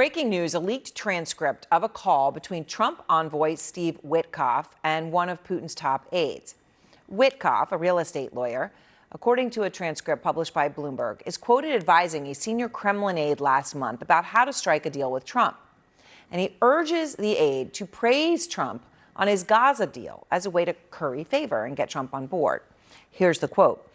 breaking news, a leaked transcript of a call between Trump envoy Steve Witkoff and one of Putin's top aides. Witkoff, a real estate lawyer, according to a transcript published by Bloomberg, is quoted advising a senior Kremlin aide last month about how to strike a deal with Trump. And he urges the aide to praise Trump on his Gaza deal as a way to curry favor and get Trump on board. Here's the quote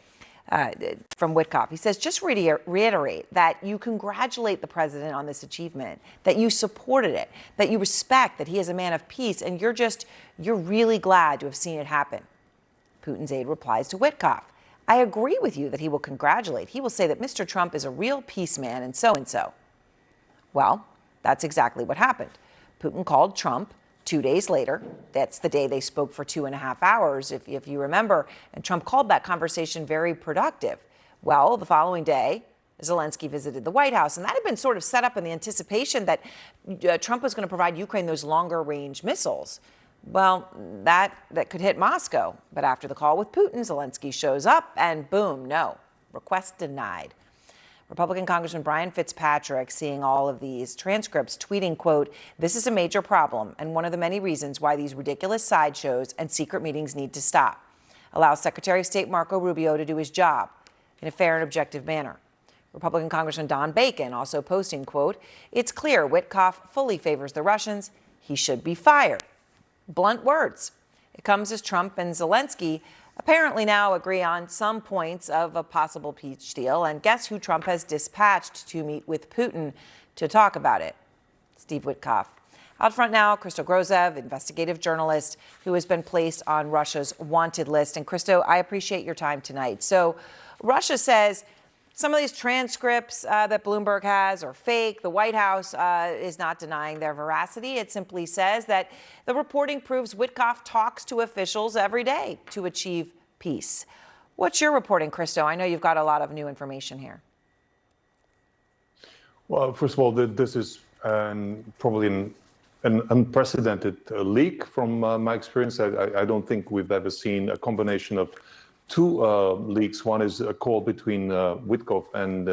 from Witkoff. He says, just reiterate that you congratulate the president on this achievement, that you supported it, that you respect that he is a man of peace, and you're really glad to have seen it happen. Putin's aide replies to Witkoff, I agree with you that he will congratulate. He will say that Mr. Trump is a real peace man and so and so. Well, that's exactly what happened. Putin called Trump 2 days later. That's the day they spoke for 2.5 hours, if you remember. And Trump called that conversation very productive. Well, the following day, Zelensky visited the White House, and that had been sort of set up in the anticipation that Trump was going to provide Ukraine those longer-range missiles. Well, that could hit Moscow. But after the call with Putin, Zelensky shows up, and boom, no, request denied. Republican Congressman Brian Fitzpatrick, seeing all of these transcripts, tweeting, quote, this is a major problem and one of the many reasons why these ridiculous sideshows and secret meetings need to stop. Allow Secretary of State Marco Rubio to do his job in a fair and objective manner. Republican Congressman Don Bacon also posting, quote, it's clear Witkoff fully favors the Russians. He should be fired. Blunt words. It comes as Trump and Zelensky apparently now agree on some points of a possible peace deal. And guess who Trump has dispatched to meet with Putin to talk about it? Steve Witkoff. Out front now, Christo Grozev, investigative journalist who has been placed on Russia's wanted list. And Christo, I appreciate your time tonight. So Russia says some of these transcripts that Bloomberg has are fake. The White House is not denying their veracity. It simply says that the reporting proves Witkoff talks to officials every day to achieve peace. What's your reporting, Christo? I know you've got a lot of new information here. Well, first of all, this is probably an unprecedented leak from my experience. I don't think we've ever seen a combination of two leaks. One is a call between Witkoff and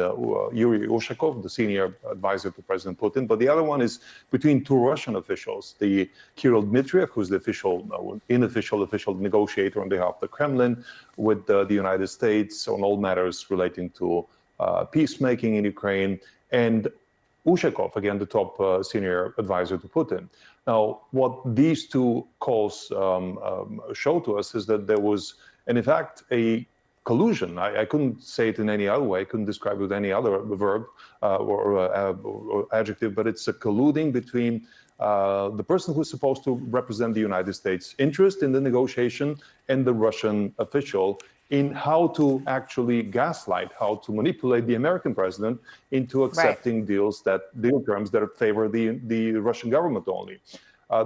Yuri Ushakov, the senior advisor to President Putin. But the other one is between two Russian officials, the Kirill Dmitriev, who's the official negotiator on behalf of the Kremlin with the United States on all matters relating to peacemaking in Ukraine, and Ushakov, again, the top senior advisor to Putin. Now, what these two calls show to us is that there was, and in fact, a collusion. I couldn't say it in any other way. I couldn't describe it with any other verb or adjective, but it's a colluding between the person who's supposed to represent the United States' interest in the negotiation and the Russian official in how to actually gaslight, how to manipulate the American president into accepting deal terms that favor the Russian government only.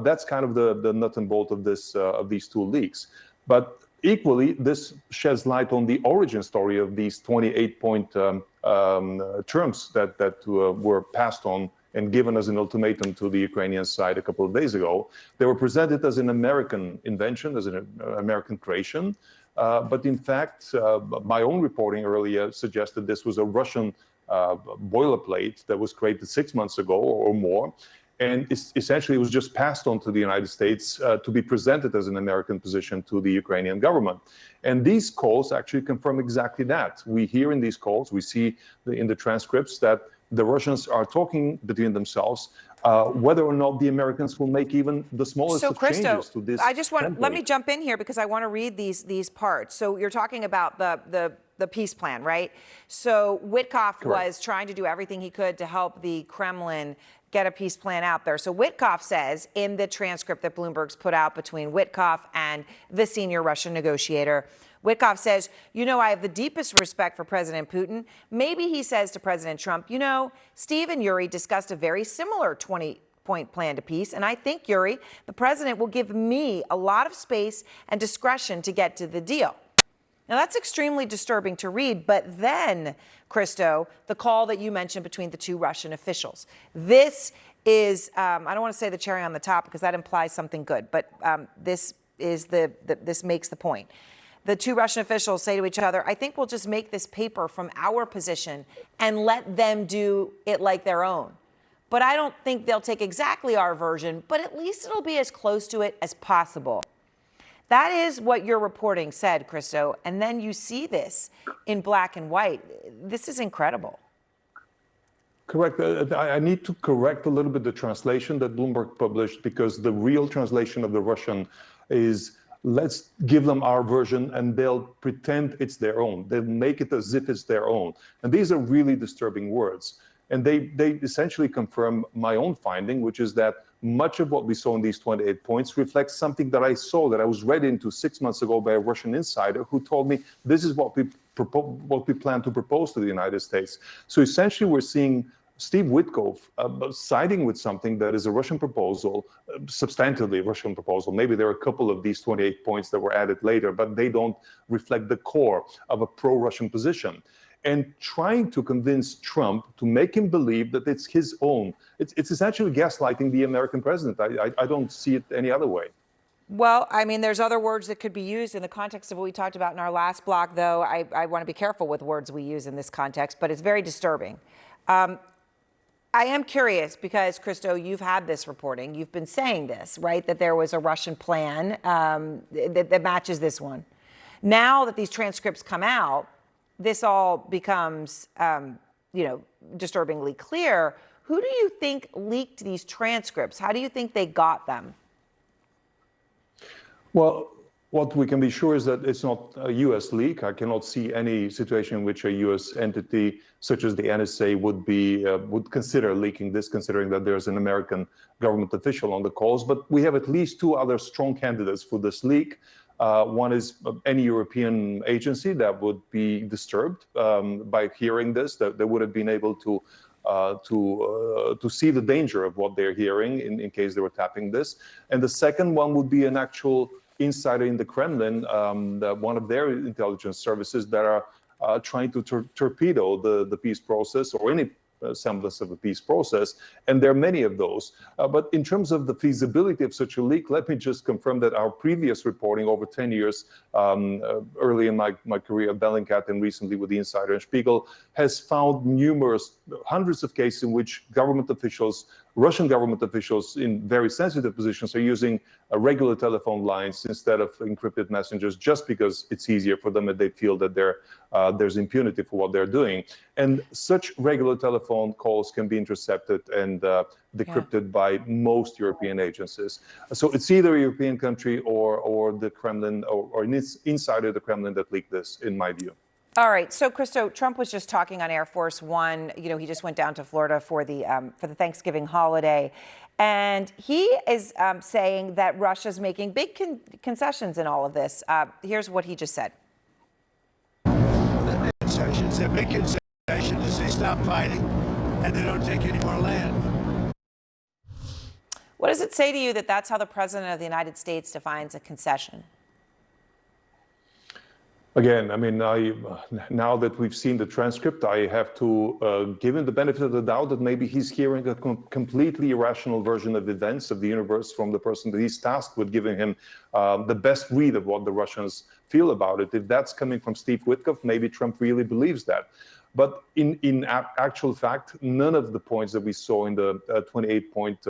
That's kind of the nut and bolt of these two leaks. But equally, this sheds light on the origin story of these 28-point terms that were passed on and given as an ultimatum to the Ukrainian side a couple of days ago. They were presented as an American invention, as an American creation. But in fact, my own reporting earlier suggested this was a Russian boilerplate that was created 6 months ago or more. And essentially, it was just passed on to the United States to be presented as an American position to the Ukrainian government. And these calls actually confirm exactly that. We hear in these calls, we see in the transcripts that the Russians are talking between themselves whether or not the Americans will make even the smallest of changes to this. I just want let me jump in here because I want to read these parts. So you're talking about the peace plan, right? So Witkoff was trying to do everything he could to help the Kremlin get a peace plan out there. So Witkoff says in the transcript that Bloomberg's put out between Witkoff and the senior Russian negotiator, Witkoff says, you know, I have the deepest respect for President Putin. Maybe he says to President Trump, you know, Steve and Yuri discussed a very similar 20-point plan to peace. And I think, Yuri, the president will give me a lot of space and discretion to get to the deal. Now, that's extremely disturbing to read. But then, Christo, the call that you mentioned between the two Russian officials. This is, I don't want to say the cherry on the top because that implies something good. But this makes the point. The two Russian officials say to each other, I think we'll just make this paper from our position and let them do it like their own. but I don't think they'll take exactly our version, but at least it'll be as close to it as possible. That is what your reporting said, Christo, and then you see this in black and white. This is incredible. Correct. I need to correct a little bit the translation that Bloomberg published, because the real translation of the Russian is, let's give them our version and they'll pretend it's their own. They'll make it as if it's their own. And these are really disturbing words. And they essentially confirm my own finding, which is that much of what we saw in these 28 points reflects something that I saw, that I was read into 6 months ago by a Russian insider who told me this is what we plan to propose to the United States. So essentially, we're seeing Steve Witkoff siding with something that is a Russian proposal, substantively a Russian proposal. Maybe there are a couple of these 28 points that were added later, but they don't reflect the core of a pro-Russian position. And trying to convince Trump to make him believe that it's his own. It's essentially gaslighting the American president. I don't see it any other way. Well, I mean, there's other words that could be used in the context of what we talked about in our last block, though. I want to be careful with words we use in this context, but it's very disturbing. I am curious because, Christo, you've had this reporting. You've been saying this, right, that there was a Russian plan that matches this one. Now that these transcripts come out, this all becomes, disturbingly clear. Who do you think leaked these transcripts? How do you think they got them? Well, what we can be sure is that it's not a U.S. leak. I cannot see any situation in which a U.S. entity such as the NSA would consider leaking this, considering that there's an American government official on the calls. But we have at least two other strong candidates for this leak. One is any European agency that would be disturbed by hearing this, that they would have been able to see the danger of what they're hearing in case they were tapping this. And the second one would be an actual insider in the Kremlin, one of their intelligence services that are trying to torpedo the peace process or any semblance of a peace process. And there are many of those. But in terms of the feasibility of such a leak, let me just confirm that our previous reporting over 10 years, early in my career at Bellingcat and recently with the Insider and Spiegel, has found hundreds of cases in which government officials, Russian government officials in very sensitive positions, are using regular telephone lines instead of encrypted messengers, just because it's easier for them and they feel that there's impunity for what they're doing. And such regular telephone calls can be intercepted and decrypted by most European agencies. So it's either a European country or the Kremlin or an insider of the Kremlin that leaked this, in my view. All right. So, Christo, Trump was just talking on Air Force One. He just went down to Florida for the Thanksgiving holiday. And he is saying that Russia's making big concessions in all of this. Here's what he just said. The concessions, their big concession is they stop fighting and they don't take any more land. What does it say to you that that's how the president of the United States defines a concession? Again, I mean, now that we've seen the transcript, I have to give him the benefit of the doubt that maybe he's hearing a completely irrational version of events, of the universe, from the person that he's tasked with giving him the best read of what the Russians feel about it. If that's coming from Steve Witkoff, maybe Trump really believes that. But in actual fact, none of the points that we saw in the 28-point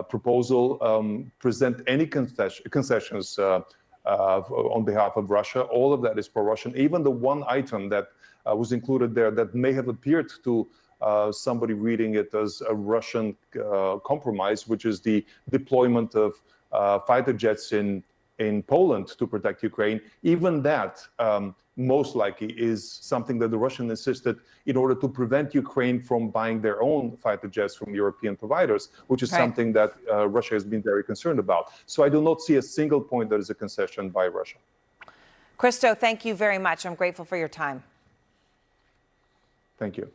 proposal present any concessions on behalf of Russia. All of that is pro-Russian. Even the one item that was included there that may have appeared to somebody reading it as a Russian compromise, which is the deployment of fighter jets in Poland to protect Ukraine, even that most likely is something that the Russians insisted in order to prevent Ukraine from buying their own fighter jets from European providers, which is something that Russia has been very concerned about. So I do not see a single point that is a concession by Russia. Christo, thank you very much. I'm grateful for your time. Thank you.